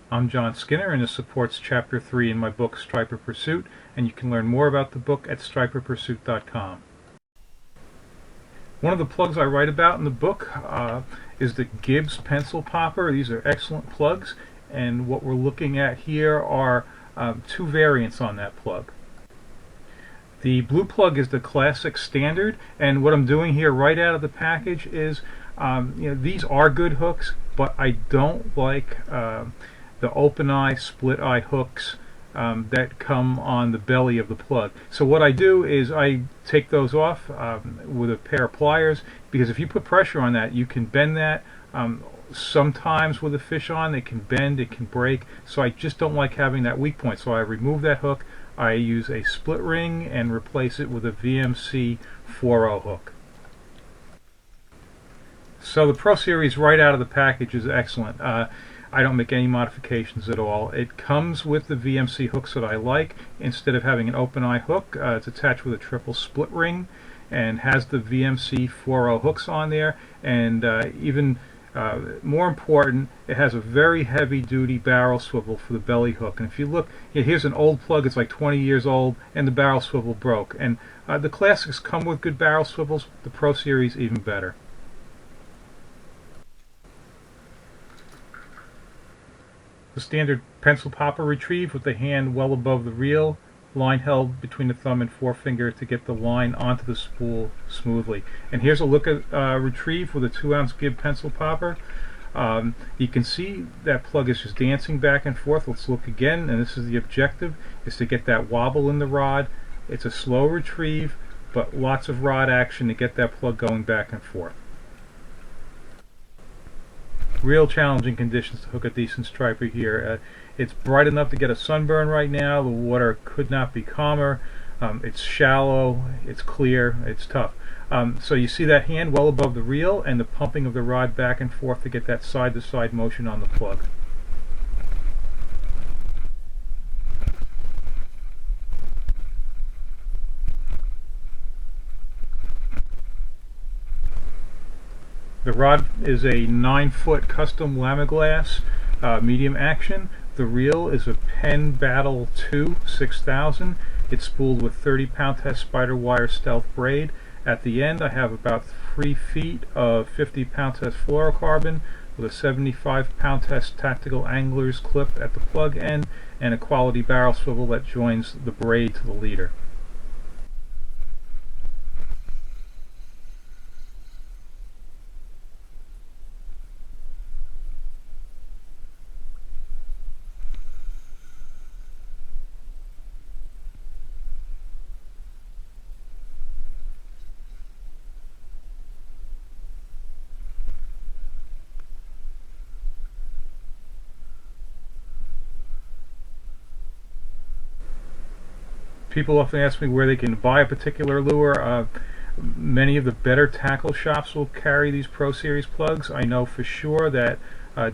I'm John Skinner, and this supports Chapter 3 in my book Striper Pursuit, and you can learn more about the book at striperpursuit.com. One of the plugs I write about in the book is the Gibbs pencil popper. These are excellent plugs, and what we're looking at here are two variants on that plug. The blue plug is the classic standard, and what I'm doing here right out of the package is, these are good hooks, but I don't like the open eye, split eye hooks that come on the belly of the plug. So what I do is I take those off with a pair of pliers, because if you put pressure on that, you can bend that. Sometimes with a fish on, it can bend, it can break, so I just don't like having that weak point. So I remove that hook, I use a split ring and replace it with a VMC 4.0 hook. So the Pro Series right out of the package is excellent. I don't make any modifications at all. It comes with the VMC hooks that I like. Instead of having an open eye hook, it's attached with a triple split ring and has the VMC 4.0 hooks on there, and even more important, it has a very heavy duty barrel swivel for the belly hook. And if you look, here's an old plug, it's like 20 years old, and the barrel swivel broke. And the classics come with good barrel swivels, the Pro Series even better. The standard pencil popper retrieve with the hand well above the reel, line held between the thumb and forefinger to get the line onto the spool smoothly. And here's a look at retrieve with a 2-ounce Gibbs pencil popper. You can see that plug is just dancing back and forth. Let's look again, and this is the objective, is to get that wobble in the rod. It's a slow retrieve, but lots of rod action to get that plug going back and forth. Real challenging conditions to hook a decent striper here. It's bright enough to get a sunburn right now. The water could not be calmer. It's shallow, it's clear, it's tough. So you see that hand well above the reel and the pumping of the rod back and forth to get that side-to-side motion on the plug. The rod is a 9-foot custom Lamiglass medium action. The reel is a Penn Battle 2 6000. It's spooled with 30-pound test spider wire stealth braid. At the end I have about 3 feet of 50-pound test fluorocarbon with a 75-pound test tactical angler's clip at the plug end and a quality barrel swivel that joins the braid to the leader. People often ask me where they can buy a particular lure. Many of the better tackle shops will carry these Pro Series plugs. I know for sure that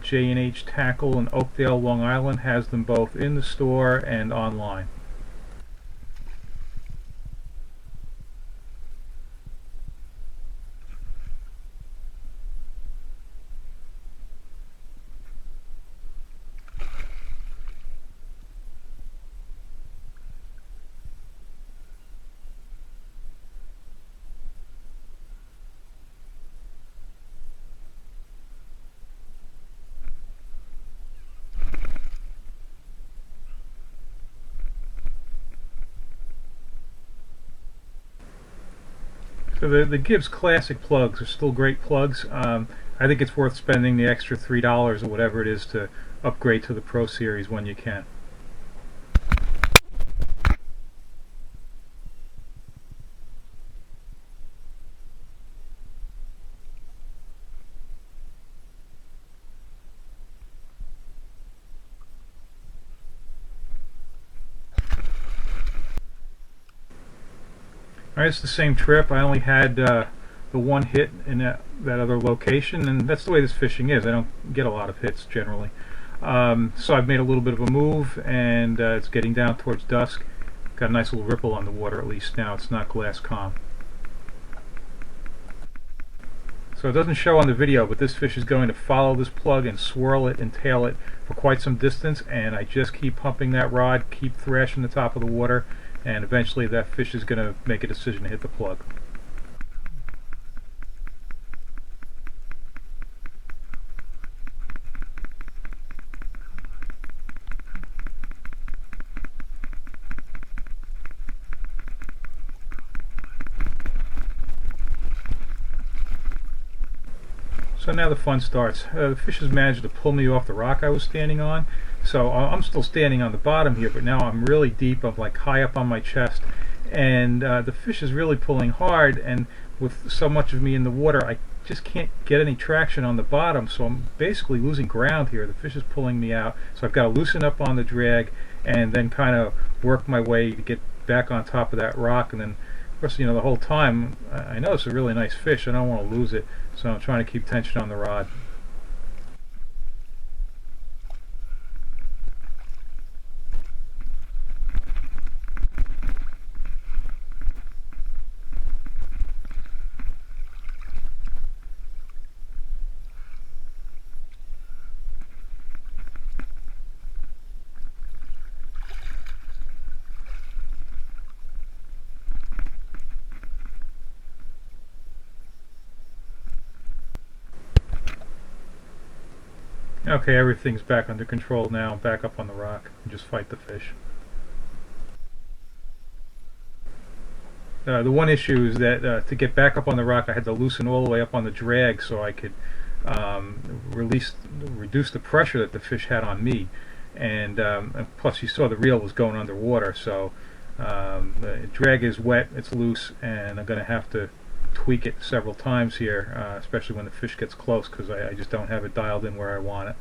J&H Tackle in Oakdale, Long Island has them both in the store and online. So the Gibbs Classic plugs are still great plugs. I think it's worth spending the extra $3 or whatever it is to upgrade to the Pro Series when you can. Alright, it's the same trip. I only had the one hit in that other location, and that's the way this fishing is. I don't get a lot of hits generally. So I've made a little bit of a move, and it's getting down towards dusk. Got a nice little ripple on the water at least now. It's not glass calm. So it doesn't show on the video, but this fish is going to follow this plug and swirl it and tail it for quite some distance, and I just keep pumping that rod, keep thrashing the top of the water, and eventually that fish is going to make a decision to hit the plug. So now the fun starts. The fish has managed to pull me off the rock I was standing on. So I'm still standing on the bottom here, but now I'm really deep. I'm like high up on my chest. And the fish is really pulling hard, and with so much of me in the water, I just can't get any traction on the bottom. So I'm basically losing ground here. The fish is pulling me out. So I've got to loosen up on the drag and then kind of work my way to get back on top of that rock. And then, of course, you know, the whole time, I know it's a really nice fish. I don't want to lose it. So I'm trying to keep tension on the rod. Okay, everything's back under control now. I'm back up on the rock and just fight the fish. The one issue is that to get back up on the rock, I had to loosen all the way up on the drag so I could reduce the pressure that the fish had on me. And plus, you saw the reel was going underwater, so the drag is wet, it's loose, and I'm going to have to tweak it several times here, especially when the fish gets close, because I just don't have it dialed in where I want it.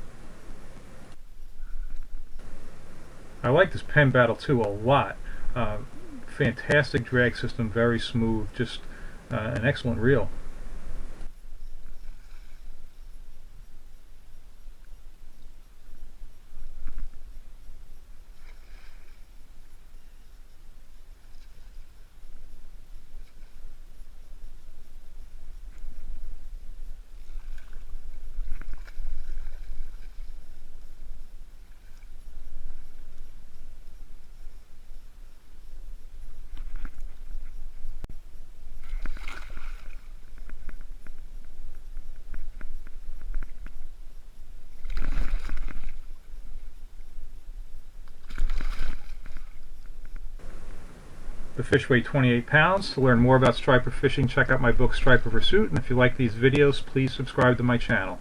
I like this Penn Battle 2 a lot. Fantastic drag system, very smooth, just an excellent reel. The fish weighed 28 pounds. To learn more about striper fishing, check out my book Striper Pursuit, and if you like these videos, please subscribe to my channel.